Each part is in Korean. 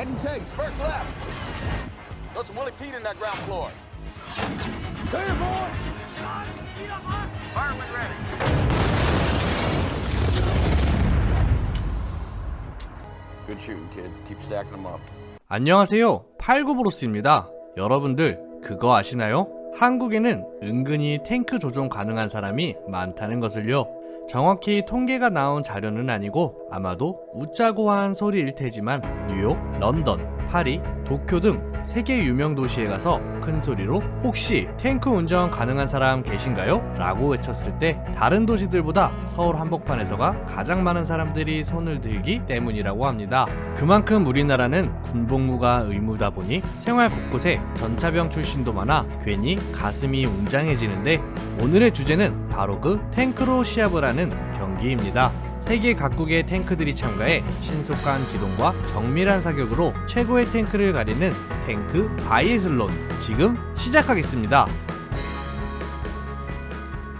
Heading tanks, first left. Got some Willie Pete in that ground floor. Clear forward. Fire when ready. Good shooting, kids. Keep stacking them up. 안녕하세요, 89브로스입니다. 여러분들 그거 아시나요? 한국에는 은근히 탱크 조종 가능한 사람이 많다는 것을요. 정확히 통계가 나온 자료는 아니고 아마도 웃자고 한 소리일 테지만 뉴욕, 런던, 파리, 도쿄 등 세계 유명 도시에 가서 큰 소리로 혹시 탱크 운전 가능한 사람 계신가요? 라고 외쳤을 때 다른 도시들보다 서울 한복판에서가 가장 많은 사람들이 손을 들기 때문이라고 합니다. 그만큼 우리나라는 군복무가 의무다 보니 생활 곳곳에 전차병 출신도 많아 괜히 가슴이 웅장해지는데, 오늘의 주제는 바로 그 탱크로 시합을 하는 경기입니다. 세계 각국의 탱크들이 참가해 신속한 기동과 정밀한 사격으로 최고의 탱크를 가리는 탱크 바이애슬론, 지금 시작하겠습니다.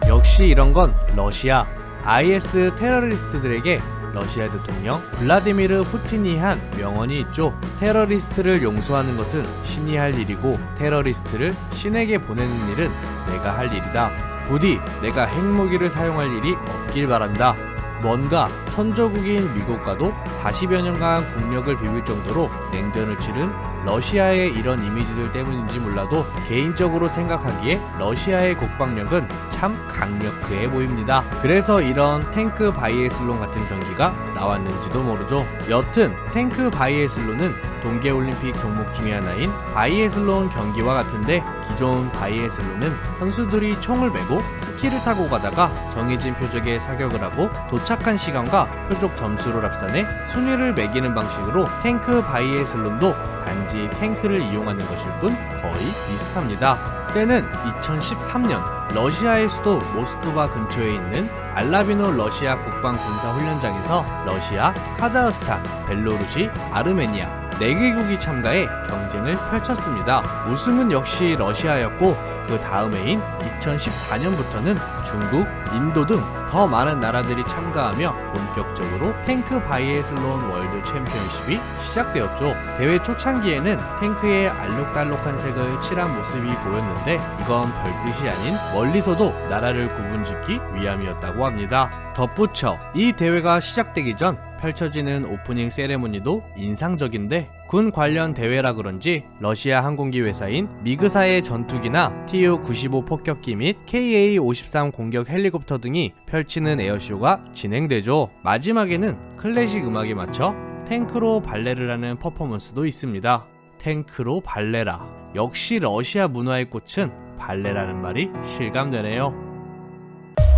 역시 이런 건 러시아, IS 테러리스트들에게 러시아 대통령 블라디미르 푸틴이 한 명언이 있죠. 테러리스트를 용서하는 것은 신이 할 일이고 테러리스트를 신에게 보내는 일은 내가 할 일이다. 부디 내가 핵무기를 사용할 일이 없길 바란다. 뭔가 천조국인 미국과도 40여 년간 국력을 비빌 정도로 냉전을 치른 러시아의 이런 이미지들 때문인지 몰라도 개인적으로 생각하기에 러시아의 국방력은 참 강력해 보입니다. 그래서 이런 탱크 바이애슬론 같은 경기가 나왔는지도 모르죠. 여튼 탱크 바이애슬론은 동계올림픽 종목 중의 하나인 바이애슬론 경기와 같은데, 기존 바이애슬론은 선수들이 총을 메고 스키를 타고 가다가 정해진 표적에 사격을 하고 도착한 시간과 표적 점수를 합산해 순위를 매기는 방식으로, 탱크 바이애슬론도 단지 탱크를 이용하는 것일 뿐 거의 비슷합니다. 때는 2013년 러시아의 수도 모스크바 근처에 있는 알라비노 러시아 국방군사훈련장에서 러시아, 카자흐스탄, 벨로루시, 아르메니아 4개국이 참가해 경쟁을 펼쳤습니다. 우승은 역시 러시아였고, 그 다음 해인 2014년부터는 중국, 인도 등 더 많은 나라들이 참가하며 본격적으로 탱크 바이애슬론 월드 챔피언십이 시작되었죠. 대회 초창기에는 탱크에 알록달록한 색을 칠한 모습이 보였는데, 이건 별뜻이 아닌 멀리서도 나라를 구분짓기 위함이었다고 합니다. 덧붙여 이 대회가 시작되기 전 펼쳐지는 오프닝 세레모니도 인상적인데, 군 관련 대회라 그런지 러시아 항공기 회사인 미그사의 전투기나 Tu-95 폭격기 및 Ka-53 공격 헬리콥터 등이 펼치는 에어쇼가 진행되죠. 마지막에는 클래식 음악에 맞춰 탱크로 발레를 하는 퍼포먼스도 있습니다. 탱크로 발레라, 역시 러시아 문화의 꽃은 발레라는 말이 실감되네요.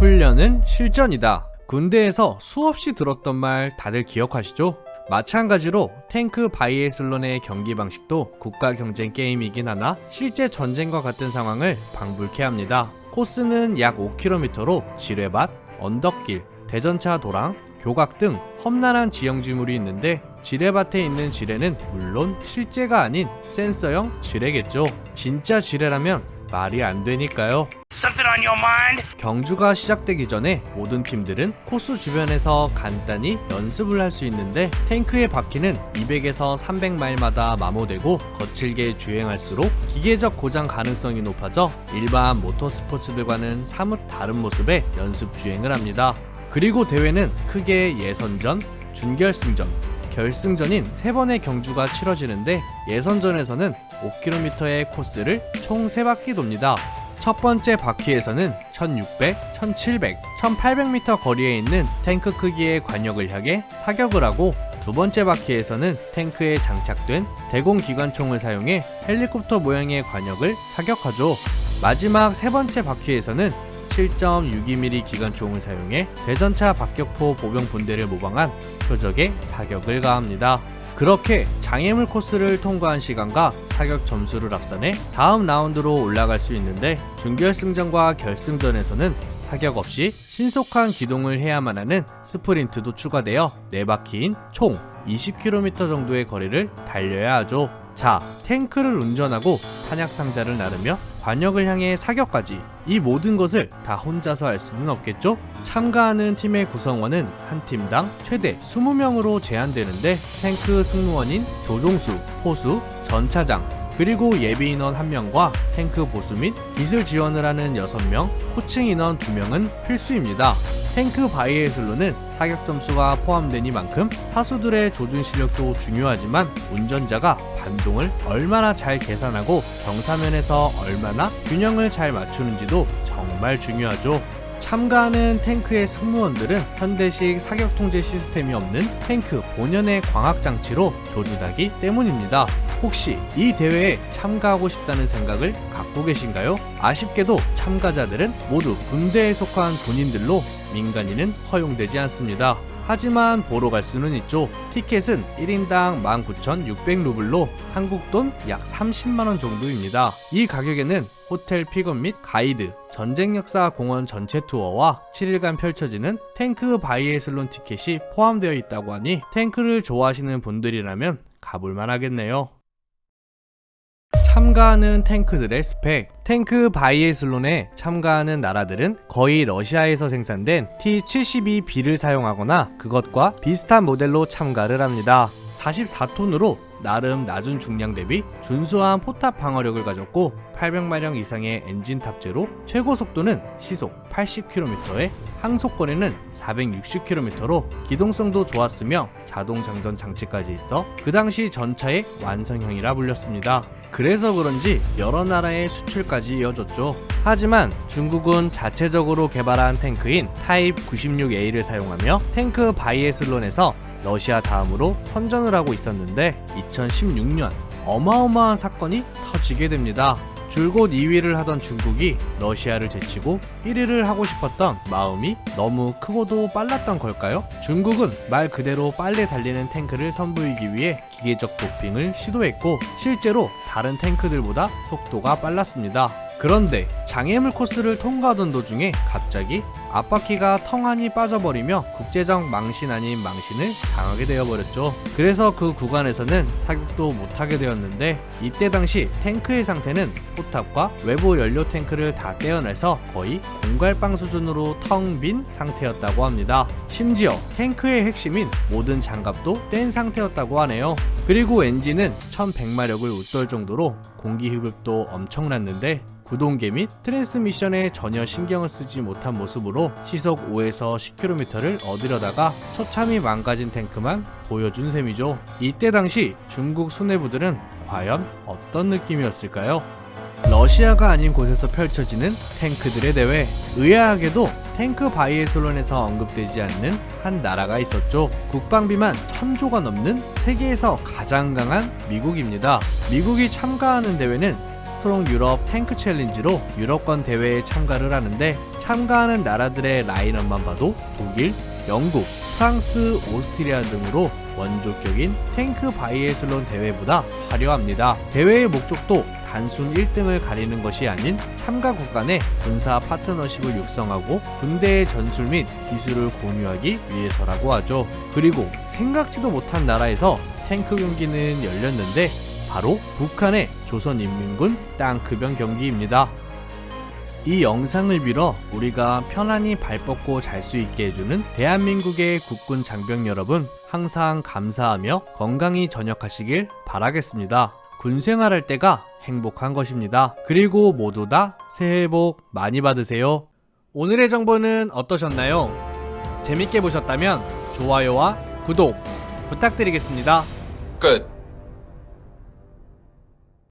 훈련은 실전이다. 군대에서 수없이 들었던 말 다들 기억하시죠? 마찬가지로 탱크 바이애슬론의 경기 방식도 국가 경쟁 게임이긴 하나 실제 전쟁과 같은 상황을 방불케 합니다. 코스는 약 5km로 지뢰밭, 언덕길, 대전차 도랑, 교각 등 험난한 지형지물이 있는데, 지뢰밭에 있는 지뢰는 물론 실제가 아닌 센서형 지뢰겠죠. 진짜 지뢰라면 말이 안 되니까요. 경주가 시작되기 전에 모든 팀들은 코스 주변에서 간단히 연습을 할 수 있는데, 탱크의 바퀴는 200에서 300마일마다 마모되고 거칠게 주행할수록 기계적 고장 가능성이 높아져 일반 모터스포츠들과는 사뭇 다른 모습의 연습 주행을 합니다. 그리고 대회는 크게 예선전, 준결승전, 결승전인 3번의 경주가 치러지는데, 예선전에서는 5km의 코스를 총 3바퀴 돕니다. 첫 번째 바퀴에서는 1600, 1700, 1800m 거리에 있는 탱크 크기의 관역을 향해 사격을 하고, 두 번째 바퀴에서는 탱크에 장착된 대공 기관총을 사용해 헬리콥터 모양의 관역을 사격하죠. 마지막 세 번째 바퀴에서는 7.62mm 기관총을 사용해 대전차 박격포 보병 분대를 모방한 표적에 사격을 가합니다. 그렇게 장애물 코스를 통과한 시간과 사격 점수를 합산해 다음 라운드로 올라갈 수 있는데, 준결승전과 결승전에서는 사격 없이 신속한 기동을 해야만 하는 스프린트도 추가되어 4바퀴인 총 20km 정도의 거리를 달려야 하죠. 자, 탱크를 운전하고 탄약 상자를 나르며 관역을 향해 사격까지, 이 모든 것을 다 혼자서 할 수는 없겠죠? 참가하는 팀의 구성원은 한 팀당 최대 20명으로 제한되는데 탱크 승무원인 조종수, 포수, 전차장, 그리고 예비 인원 1명과 탱크 보수 및 기술 지원을 하는 6명, 코칭 인원 2명은 필수입니다. 탱크 바이애슬론은 사격 점수가 포함되니만큼 사수들의 조준 실력도 중요하지만 운전자가 반동을 얼마나 잘 계산하고 경사면에서 얼마나 균형을 잘 맞추는지도 정말 중요하죠. 참가하는 탱크의 승무원들은 현대식 사격 통제 시스템이 없는 탱크 본연의 광학 장치로 조준하기 때문입니다. 혹시 이 대회에 참가하고 싶다는 생각을 갖고 계신가요? 아쉽게도 참가자들은 모두 군대에 속한 군인들로 민간인은 허용되지 않습니다. 하지만 보러 갈 수는 있죠. 티켓은 1인당 19,600루블로 한국 돈 약 30만원 정도입니다. 이 가격에는 호텔 픽업 및 가이드, 전쟁 역사 공원 전체 투어와 7일간 펼쳐지는 탱크 바이애슬론 티켓이 포함되어 있다고 하니 탱크를 좋아하시는 분들이라면 가볼만 하겠네요. 참가하는 탱크들의 스펙. 탱크 바이애슬론에 참가하는 나라들은 거의 러시아에서 생산된 T-72B를 사용하거나 그것과 비슷한 모델로 참가를 합니다. 44톤으로 나름 낮은 중량 대비 준수한 포탑 방어력을 가졌고 800마력 이상의 엔진 탑재로 최고 속도는 시속 80km에 항속거리는 460km로 기동성도 좋았으며 자동 장전 장치까지 있어 그 당시 전차의 완성형이라 불렸습니다. 그래서 그런지 여러 나라의 수출까지 이어졌죠. 하지만 중국은 자체적으로 개발한 탱크인 타입 96A를 사용하며 탱크 바이애슬론에서 러시아 다음으로 선전을 하고 있었는데 2016년 어마어마한 사건이 터지게 됩니다. 줄곧 2위를 하던 중국이 러시아를 제치고 1위를 하고 싶었던 마음이 너무 크고도 빨랐던 걸까요? 중국은 말 그대로 빨리 달리는 탱크를 선보이기 위해 기계적 도핑을 시도했고 실제로 다른 탱크들보다 속도가 빨랐습니다. 그런데 장애물 코스를 통과하던 도중에 갑자기 앞바퀴가 텅하니 빠져버리며 국제적 망신 아닌 망신을 당하게 되어버렸죠. 그래서 그 구간에서는 사격도 못하게 되었는데 이때 당시 탱크의 상태는 포탑과 외부 연료 탱크를 다 떼어내서 거의 공갈빵 수준으로 텅 빈 상태였다고 합니다. 심지어 탱크의 핵심인 모든 장갑도 뗀 상태였다고 하네요. 그리고 엔진은 1100마력을 웃돌 정도로 공기 흡입도 엄청났는데 구동계 및 트랜스미션에 전혀 신경을 쓰지 못한 모습으로 시속 5에서 10km를 얻으려다가 처참히 망가진 탱크만 보여준 셈이죠. 이때 당시 중국 수뇌부들은 과연 어떤 느낌이었을까요? 러시아가 아닌 곳에서 펼쳐지는 탱크들의 대회. 의아하게도 탱크 바이애슬론에서 언급되지 않는 한 나라가 있었죠. 국방비만 1000조가 넘는 세계에서 가장 강한 미국입니다. 미국이 참가하는 대회는 스트롱 유럽 탱크 챌린지로 유럽권 대회에 참가를 하는데 참가하는 나라들의 라인업만 봐도 독일, 영국, 프랑스, 오스트리아 등으로 원조격인 탱크 바이애슬론 대회보다 화려합니다. 대회의 목적도 단순 1등을 가리는 것이 아닌 참가국 간의 군사 파트너십을 육성하고 군대의 전술 및 기술을 공유하기 위해서라고 하죠. 그리고 생각지도 못한 나라에서 탱크 경기는 열렸는데 바로 북한의 조선인민군 땅크병 경기입니다. 이 영상을 빌어 우리가 편안히 발 뻗고 잘 수 있게 해주는 대한민국의 국군 장병 여러분, 항상 감사하며 건강히 전역하시길 바라겠습니다. 군생활할 때가 행복한 것입니다. 그리고 모두 다 새해 복 많이 받으세요. 오늘의 정보는 어떠셨나요? 재밌게 보셨다면 좋아요와 구독 부탁드리겠습니다. 끝.